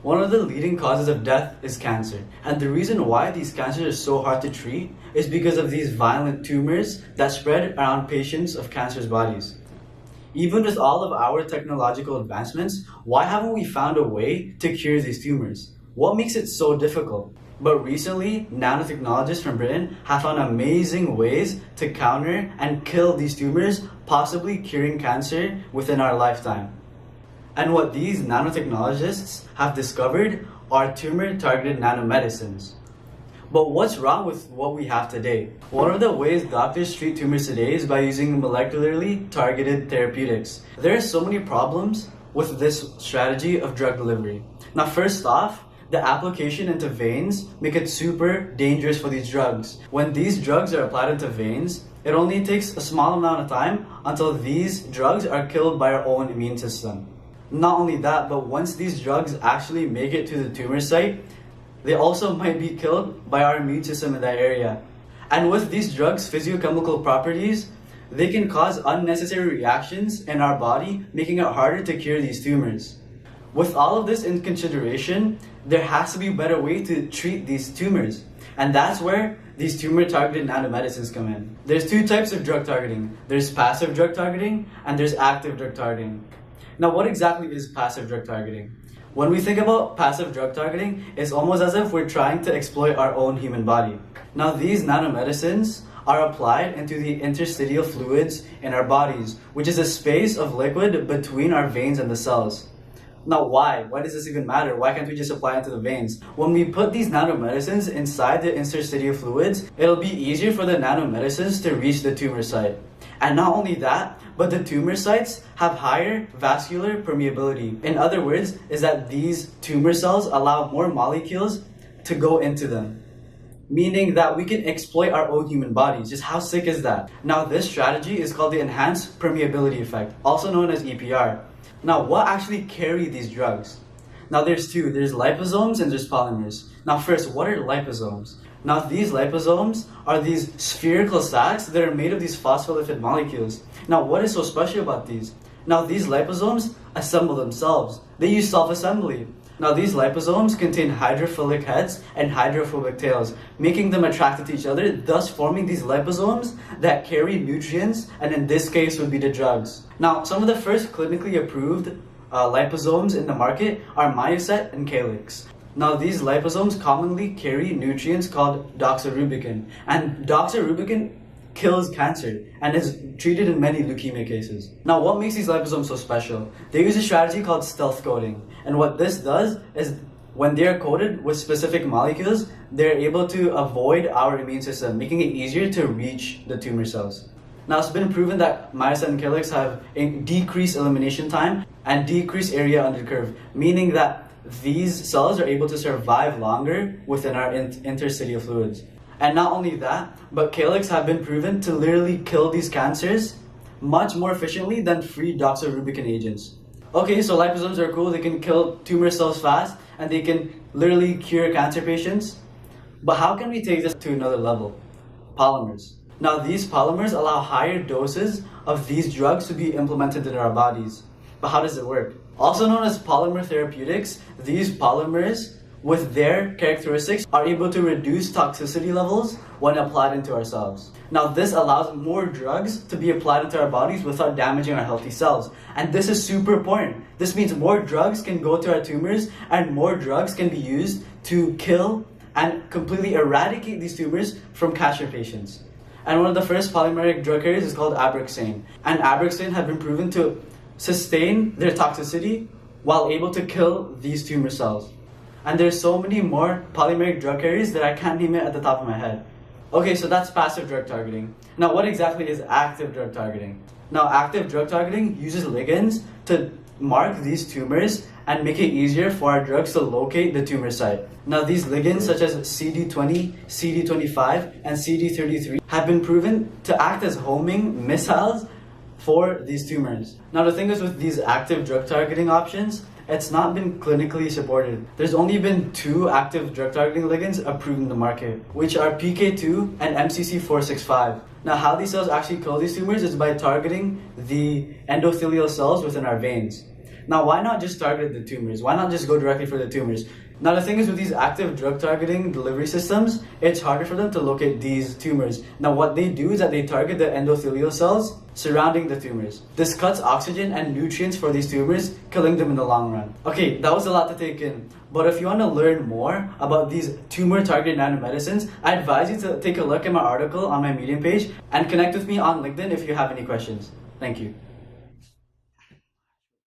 One of the leading causes of death is cancer, and the reason why these cancers are so hard to treat is because of these violent tumors that spread around patients of cancer's bodies. Even with all of our technological advancements, why haven't we found a way to cure these tumors? What makes it so difficult? But recently, nanotechnologists from Britain have found amazing ways to counter and kill these tumors, possibly curing cancer within our lifetime. And what these nanotechnologists have discovered are tumor-targeted nanomedicines. But what's wrong with what we have today? One of the ways doctors treat tumors today is by using molecularly targeted therapeutics. There are so many problems with this strategy of drug delivery. Now, first off, the application into veins make it super dangerous for these drugs. When these drugs are applied into veins, it only takes a small amount of time until these drugs are killed by our own immune system. Not only that, but once these drugs actually make it to the tumor site, they also might be killed by our immune system in that area. And with these drugs' physiochemical properties, they can cause unnecessary reactions in our body, making it harder to cure these tumors. With all of this in consideration, there has to be a better way to treat these tumors. And that's where these tumor-targeted nanomedicines come in. There's two types of drug targeting. There's passive drug targeting and there's active drug targeting. Now, what exactly is passive drug targeting? When we think about passive drug targeting, it's almost as if we're trying to exploit our own human body. Now, these nanomedicines are applied into the interstitial fluids in our bodies, which is a space of liquid between our veins and the cells. Now, why? Why does this even matter? Why can't we just apply it to the veins? When we put these nanomedicines inside the interstitial fluids, it'll be easier for the nanomedicines to reach the tumor site. And not only that, but the tumor sites have higher vascular permeability. In other words, is that these tumor cells allow more molecules to go into them, meaning that we can exploit our own human bodies. Just how sick is that? Now, this strategy is called the enhanced permeability effect, also known as EPR. Now, what actually carry these drugs? Now, there's two. There's liposomes and there's polymers. Now, first, what are liposomes? Now, these liposomes are these spherical sacs that are made of these phospholipid molecules. Now, what is so special about these? Now, these liposomes assemble themselves. They use self-assembly. Now, these liposomes contain hydrophilic heads and hydrophobic tails, making them attracted to each other, thus forming these liposomes that carry nutrients, and in this case would be the drugs. Now, some of the first clinically approved liposomes in the market are myosin and calyx. Now, these liposomes commonly carry nutrients called doxorubicin, and doxorubicin kills cancer and is treated in many leukemia cases. Now, what makes these liposomes so special? They use a strategy called stealth coding, and what this does is when they're coated with specific molecules, they're able to avoid our immune system, making it easier to reach the tumor cells. Now, it's been proven that myosin and calyx have a decreased elimination time and decreased area under the curve, meaning that these cells are able to survive longer within our interstitial fluids. And not only that, but calyx have been proven to literally kill these cancers much more efficiently than free doxorubicin agents. Okay, so liposomes are cool, they can kill tumor cells fast, and they can literally cure cancer patients. But how can we take this to another level? Polymers. Now, these polymers allow higher doses of these drugs to be implemented in our bodies. But how does it work? Also known as polymer therapeutics, these polymers with their characteristics are able to reduce toxicity levels when applied into ourselves. Now, this allows more drugs to be applied into our bodies without damaging our healthy cells. And this is super important. This means more drugs can go to our tumors and more drugs can be used to kill and completely eradicate these tumors from cancer patients. And one of the first polymeric drug carriers is called abraxane. And abraxane have been proven to sustain their toxicity while able to kill these tumor cells. And there's so many more polymeric drug carriers that I can't name it at the top of my head. Okay, so that's passive drug targeting. Now, what exactly is active drug targeting? Now, active drug targeting uses ligands to mark these tumors and make it easier for our drugs to locate the tumor site. Now, these ligands such as CD20, CD25, and CD33 have been proven to act as homing missiles for these tumors. Now, the thing is with these active drug targeting options, it's not been clinically supported. There's only been 2 active drug targeting ligands approved in the market, which are PK2 and MCC465. Now, how these cells actually kill these tumors is by targeting the endothelial cells within our veins. Now, why not just target the tumors? Why not just go directly for the tumors? Now, the thing is, with these active drug targeting delivery systems, it's harder for them to locate these tumors. Now, what they do is that they target the endothelial cells surrounding the tumors. This cuts oxygen and nutrients for these tumors, killing them in the long run. Okay, that was a lot to take in. But if you want to learn more about these tumor-targeted nanomedicines, I advise you to take a look at my article on my Medium page and connect with me on LinkedIn if you have any questions. Thank you.